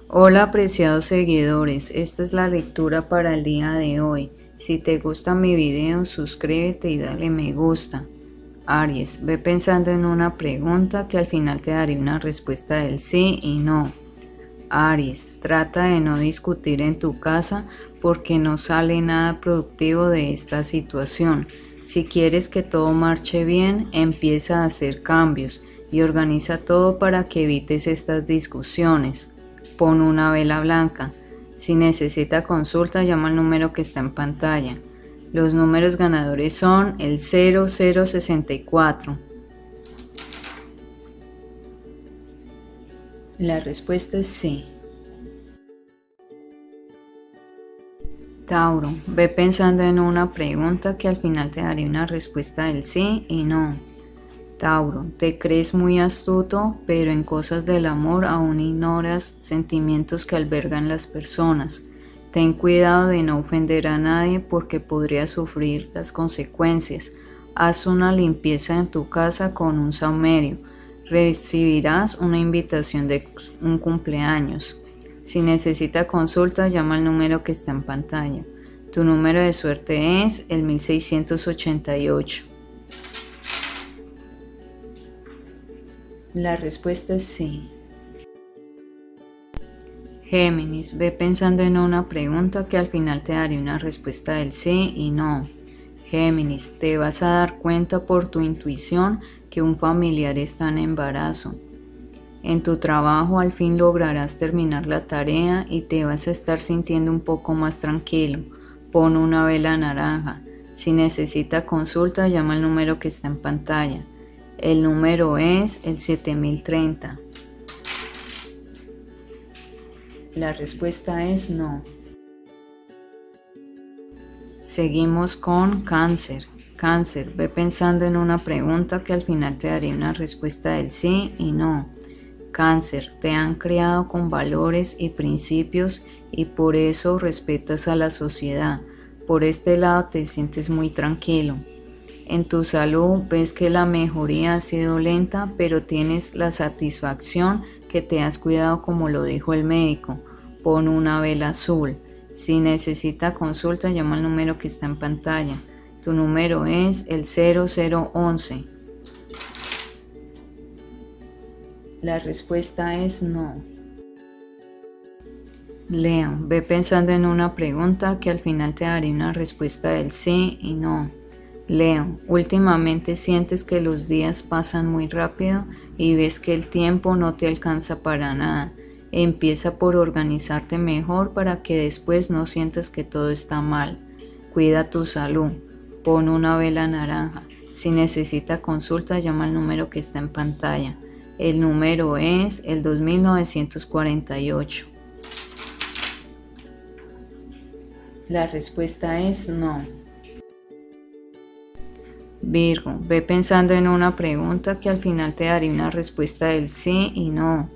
Hola apreciados seguidores, esta es la lectura para el día de hoy. Si te gusta mi video, suscríbete y dale me gusta. Aries, ve pensando en una pregunta que al final te daré una respuesta del sí y no. Aries, trata de no discutir en tu casa porque no sale nada productivo de esta situación. Si quieres que todo marche bien, empieza a hacer cambios y organiza todo para que evites estas discusiones. Pon una vela blanca. Si necesita consulta, llama al número que está en pantalla. Los números ganadores son el 0064. La respuesta es sí. Tauro, ve pensando en una pregunta que al final te daré una respuesta del sí y no. Tauro, te crees muy astuto, pero en cosas del amor aún ignoras sentimientos que albergan las personas. Ten cuidado de no ofender a nadie porque podrías sufrir las consecuencias. Haz una limpieza en tu casa con un saumerio. Recibirás una invitación de un cumpleaños. Si necesita consulta, llama al número que está en pantalla. Tu número de suerte es el 1688. La respuesta es sí. Géminis, ve pensando en una pregunta que al final te daré una respuesta del sí y no. Géminis, te vas a dar cuenta por tu intuición que un familiar está en embarazo. En tu trabajo al fin lograrás terminar la tarea y te vas a estar sintiendo un poco más tranquilo. Pon una vela naranja. Si necesita consulta, llama al número que está en pantalla. El número es el 7030. La respuesta es no. Seguimos con Cáncer. Cáncer, ve pensando en una pregunta que al final te daré una respuesta del sí y no. Cáncer, te han criado con valores y principios y por eso respetas a la sociedad. Por este lado te sientes muy tranquilo. En tu salud ves que la mejoría ha sido lenta, pero tienes la satisfacción que te has cuidado como lo dijo el médico. Pon una vela azul. Si necesita consulta, llama al número que está en pantalla. Tu número es el 0011. La respuesta es no. Leo, ve pensando en una pregunta que al final te daré una respuesta del sí y no. Leo, últimamente sientes que los días pasan muy rápido y ves que el tiempo no te alcanza para nada. Empieza por organizarte mejor para que después no sientas que todo está mal. Cuida tu salud. Pon una vela naranja. Si necesita consulta, llama al número que está en pantalla. El número es el 2948. La respuesta es no. Virgo, ve pensando en una pregunta que al final te daré una respuesta del sí y no.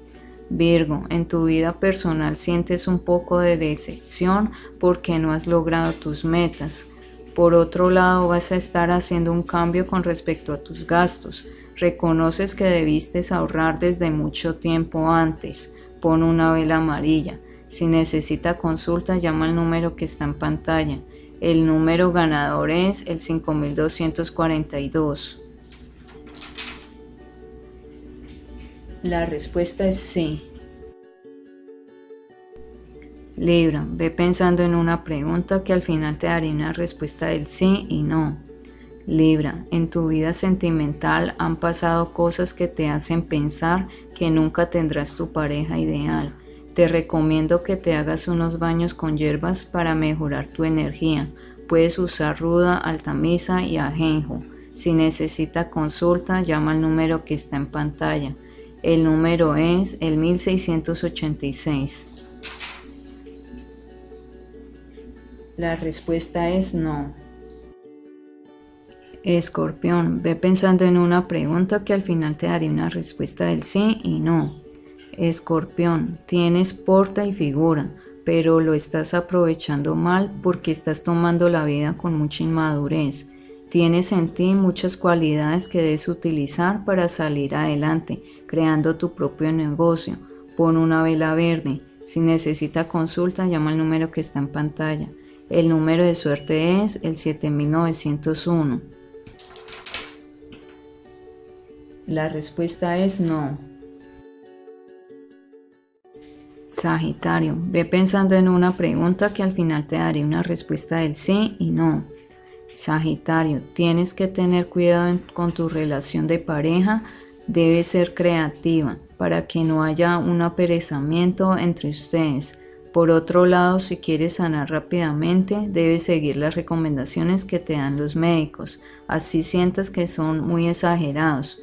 Virgo, en tu vida personal sientes un poco de decepción porque no has logrado tus metas. Por otro lado, vas a estar haciendo un cambio con respecto a tus gastos. Reconoces que debiste ahorrar desde mucho tiempo antes. Pon una vela amarilla. Si necesita consulta, llama al número que está en pantalla. El número ganador es el 5242. La respuesta es sí. Libra, ve pensando en una pregunta que al final te daré una respuesta del sí y no. Libra, en tu vida sentimental han pasado cosas que te hacen pensar que nunca tendrás tu pareja ideal. Te recomiendo que te hagas unos baños con hierbas para mejorar tu energía. Puedes usar ruda, altamisa y ajenjo. Si necesita consulta, llama al número que está en pantalla. El número es el 1686. La respuesta es no. Escorpión, ve pensando en una pregunta que al final te daré una respuesta del sí y no. Escorpión, tienes porte y figura, pero lo estás aprovechando mal porque estás tomando la vida con mucha inmadurez. Tienes en ti muchas cualidades que debes utilizar para salir adelante, creando tu propio negocio. Pon una vela verde. Si necesita consulta, llama al número que está en pantalla. El número de suerte es el 7901. La respuesta es no. Sagitario, ve pensando en una pregunta que al final te daré una respuesta del sí y no. Sagitario, tienes que tener cuidado con tu relación de pareja, debes ser creativa para que no haya un aperezamiento entre ustedes. Por otro lado, si quieres sanar rápidamente, debes seguir las recomendaciones que te dan los médicos, así sientas que son muy exagerados.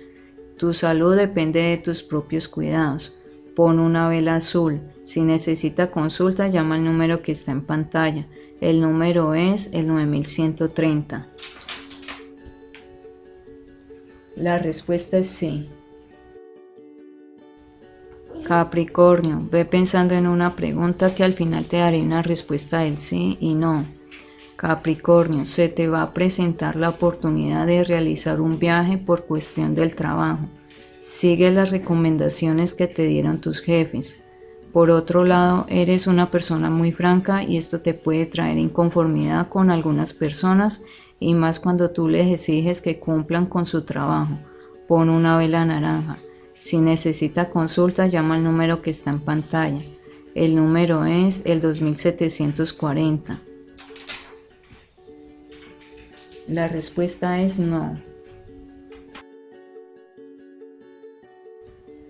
Tu salud depende de tus propios cuidados. Pon una vela azul. Si necesita consulta, llama al número que está en pantalla. El número es el 9130. La respuesta es sí. Capricornio, ve pensando en una pregunta que al final te daré una respuesta del sí y no. Capricornio, se te va a presentar la oportunidad de realizar un viaje por cuestión del trabajo. Sigue las recomendaciones que te dieron tus jefes. Por otro lado, eres una persona muy franca y esto te puede traer inconformidad con algunas personas y más cuando tú les exiges que cumplan con su trabajo. Pon una vela naranja. Si necesita consulta, llama al número que está en pantalla. El número es el 2740. La respuesta es no.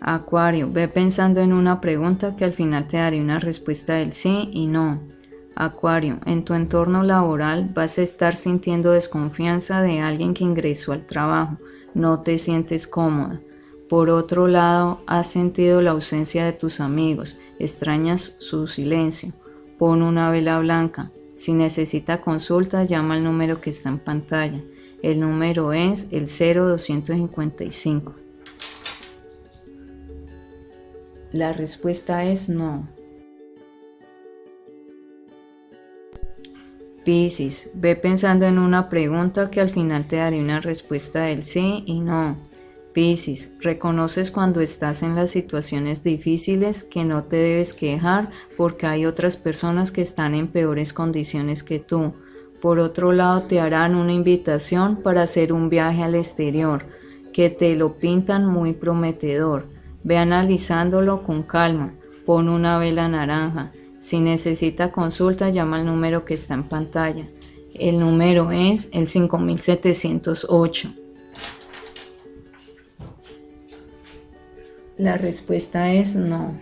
Acuario, ve pensando en una pregunta que al final te daré una respuesta del sí y no. Acuario, en tu entorno laboral vas a estar sintiendo desconfianza de alguien que ingresó al trabajo. No te sientes cómoda. Por otro lado, has sentido la ausencia de tus amigos. Extrañas su silencio. Pon una vela blanca. Si necesita consulta, llama al número que está en pantalla. El número es el 0255. La respuesta es no. Piscis, ve pensando en una pregunta que al final te daré una respuesta del sí y no. Piscis, reconoces cuando estás en las situaciones difíciles que no te debes quejar porque hay otras personas que están en peores condiciones que tú. Por otro lado, te harán una invitación para hacer un viaje al exterior, que te lo pintan muy prometedor. Ve analizándolo con calma, pon una vela naranja. Si necesita consulta, llama al número que está en pantalla. El número es el 5708. La respuesta es no.